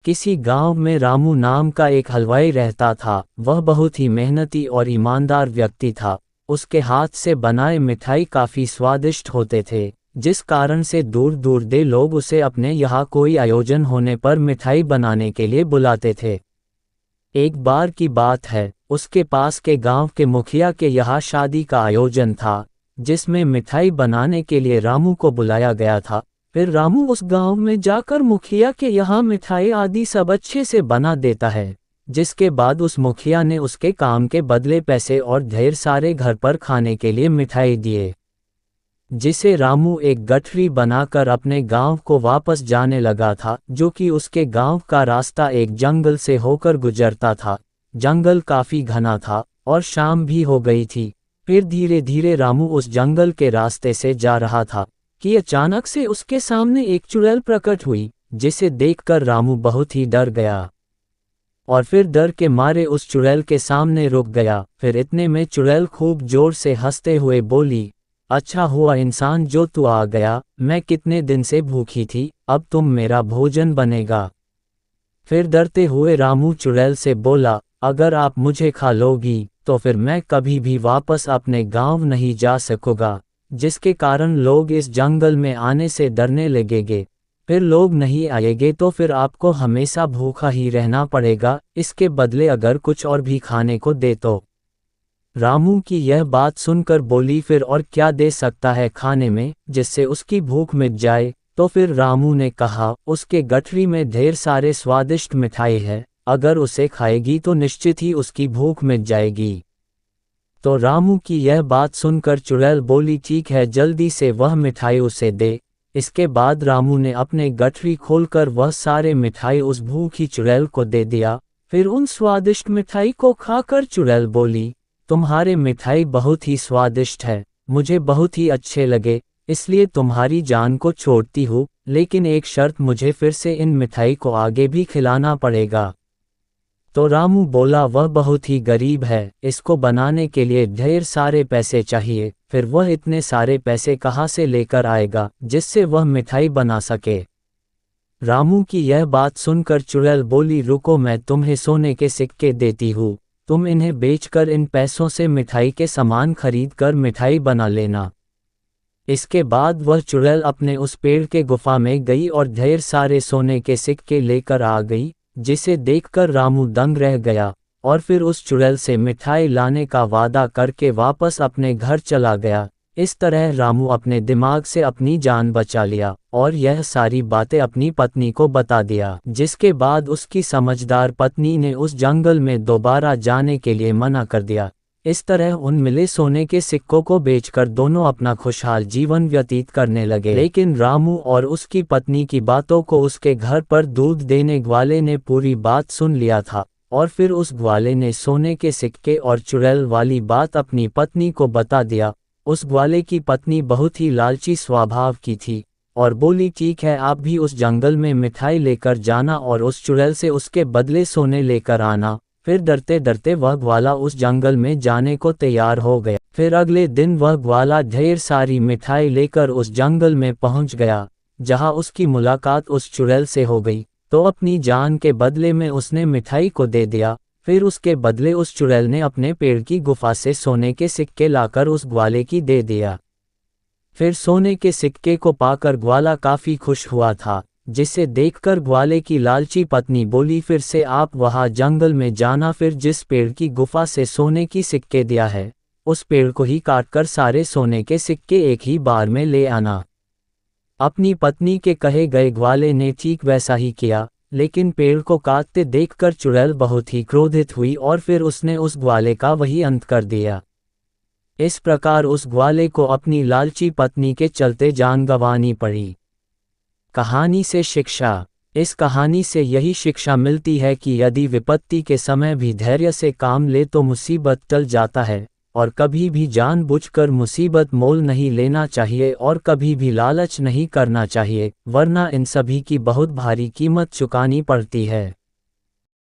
किसी गांव में रामू नाम का एक हलवाई रहता था। वह बहुत ही मेहनती और ईमानदार व्यक्ति था। उसके हाथ से बनाए मिठाई काफ़ी स्वादिष्ट होते थे, जिस कारण से दूर दूर के लोग उसे अपने यहाँ कोई आयोजन होने पर मिठाई बनाने के लिए बुलाते थे। एक बार की बात है, उसके पास के गांव के मुखिया के यहाँ शादी का आयोजन था, जिसमें मिठाई बनाने के लिए रामू को बुलाया गया था। फिर रामू उस गांव में जाकर मुखिया के यहाँ मिठाई आदि सब अच्छे से बना देता है, जिसके बाद उस मुखिया ने उसके काम के बदले पैसे और ढेर सारे घर पर खाने के लिए मिठाई दिए, जिसे रामू एक गठरी बनाकर अपने गांव को वापस जाने लगा था, जो कि उसके गांव का रास्ता एक जंगल से होकर गुजरता था। जंगल काफ़ी घना था और शाम भी हो गई थी। फिर धीरे धीरे रामू उस जंगल के रास्ते से जा रहा था कि अचानक से उसके सामने एक चुड़ैल प्रकट हुई, जिसे देखकर रामू बहुत ही डर गया और फिर डर के मारे उस चुड़ैल के सामने रुक गया। फिर इतने में चुड़ैल खूब जोर से हंसते हुए बोली, अच्छा हुआ इंसान जो तू आ गया, मैं कितने दिन से भूखी थी, अब तुम मेरा भोजन बनेगा। फिर डरते हुए रामू चुड़ैल से बोला, अगर आप मुझे खा लोगी तो फिर मैं कभी भी वापस अपने गांव नहीं जा सकूंगा, जिसके कारण लोग इस जंगल में आने से डरने लगेंगे। फिर लोग नहीं आएंगे तो फिर आपको हमेशा भूखा ही रहना पड़ेगा, इसके बदले अगर कुछ और भी खाने को दे तो। रामू की यह बात सुनकर बोली, फिर और क्या दे सकता है खाने में जिससे उसकी भूख मिट जाए। तो फिर रामू ने कहा, उसके गठरी में ढेर सारे स्वादिष्ट मिठाई है, अगर उसे खाएगी तो निश्चित ही उसकी भूख मिट जाएगी। तो रामू की यह बात सुनकर चुड़ैल बोली, ठीक है, जल्दी से वह मिठाई उसे दे। इसके बाद रामू ने अपने गठरी खोलकर वह सारे मिठाई उस भूखी चुड़ैल को दे दिया। फिर उन स्वादिष्ट मिठाई को खाकर चुड़ैल बोली, तुम्हारे मिठाई बहुत ही स्वादिष्ट है, मुझे बहुत ही अच्छे लगे, इसलिए तुम्हारी जान को छोड़ती हूँ, लेकिन एक शर्त, मुझे फिर से इन मिठाई को आगे भी खिलाना पड़ेगा। तो रामू बोला, वह बहुत ही गरीब है, इसको बनाने के लिए ढेर सारे पैसे चाहिए। फिर वह इतने सारे पैसे कहाँ से लेकर आएगा जिससे वह मिठाई बना सके। रामू की यह बात सुनकर चुड़ैल बोली, रुको, मैं तुम्हें सोने के सिक्के देती हूँ, तुम इन्हें बेचकर इन पैसों से मिठाई के सामान खरीद कर मिठाई बना लेना। इसके बाद वह चुड़ैल अपने उस पेड़ के गुफा में गई और ढेर सारे सोने के सिक्के लेकर आ गई, जिसे देखकर रामू दंग रह गया और फिर उस चुड़ैल से मिठाई लाने का वादा करके वापस अपने घर चला गया। इस तरह रामू अपने दिमाग से अपनी जान बचा लिया और यह सारी बातें अपनी पत्नी को बता दिया, जिसके बाद उसकी समझदार पत्नी ने उस जंगल में दोबारा जाने के लिए मना कर दिया। इस तरह उन मिले सोने के सिक्कों को बेचकर दोनों अपना खुशहाल जीवन व्यतीत करने लगे। लेकिन रामू और उसकी पत्नी की बातों को उसके घर पर दूध देने ग्वाले ने पूरी बात सुन लिया था और फिर उस ग्वाले ने सोने के सिक्के और चुड़ैल वाली बात अपनी पत्नी को बता दिया। उस ग्वाले की पत्नी बहुत ही लालची स्वभाव की थी और बोली, ठीक है, आप भी उस जंगल में मिठाई लेकर जाना और उस चुड़ैल से उसके बदले सोने लेकर आना। फिर डरते डरते वह ग्वाला उस जंगल में जाने को तैयार हो गया। फिर अगले दिन वह ग्वाला ढेर सारी मिठाई लेकर उस जंगल में पहुंच गया, जहां उसकी मुलाकात उस चुड़ैल से हो गई। तो अपनी जान के बदले में उसने मिठाई को दे दिया। फिर उसके बदले उस चुड़ैल ने अपने पेड़ की गुफा से सोने के सिक्के लाकर उस ग्वाले की दे दिया। फिर सोने के सिक्के को पाकर ग्वाला काफ़ी खुश हुआ था, जिसे देखकर ग्वाले की लालची पत्नी बोली, फिर से आप वहां जंगल में जाना, फिर जिस पेड़ की गुफा से सोने की सिक्के दिया है उस पेड़ को ही काटकर सारे सोने के सिक्के एक ही बार में ले आना। अपनी पत्नी के कहे गए ग्वाले ने ठीक वैसा ही किया, लेकिन पेड़ को काटते देखकर चुड़ैल बहुत ही क्रोधित हुई और फिर उसने उस ग्वाले का वही अंत कर दिया। इस प्रकार उस ग्वाले को अपनी लालची पत्नी के चलते जान गंवानी पड़ी। कहानी से शिक्षा। इस कहानी से यही शिक्षा मिलती है कि यदि विपत्ति के समय भी धैर्य से काम ले तो मुसीबत टल जाता है, और कभी भी जानबूझकर मुसीबत मोल नहीं लेना चाहिए और कभी भी लालच नहीं करना चाहिए, वरना इन सभी की बहुत भारी कीमत चुकानी पड़ती है।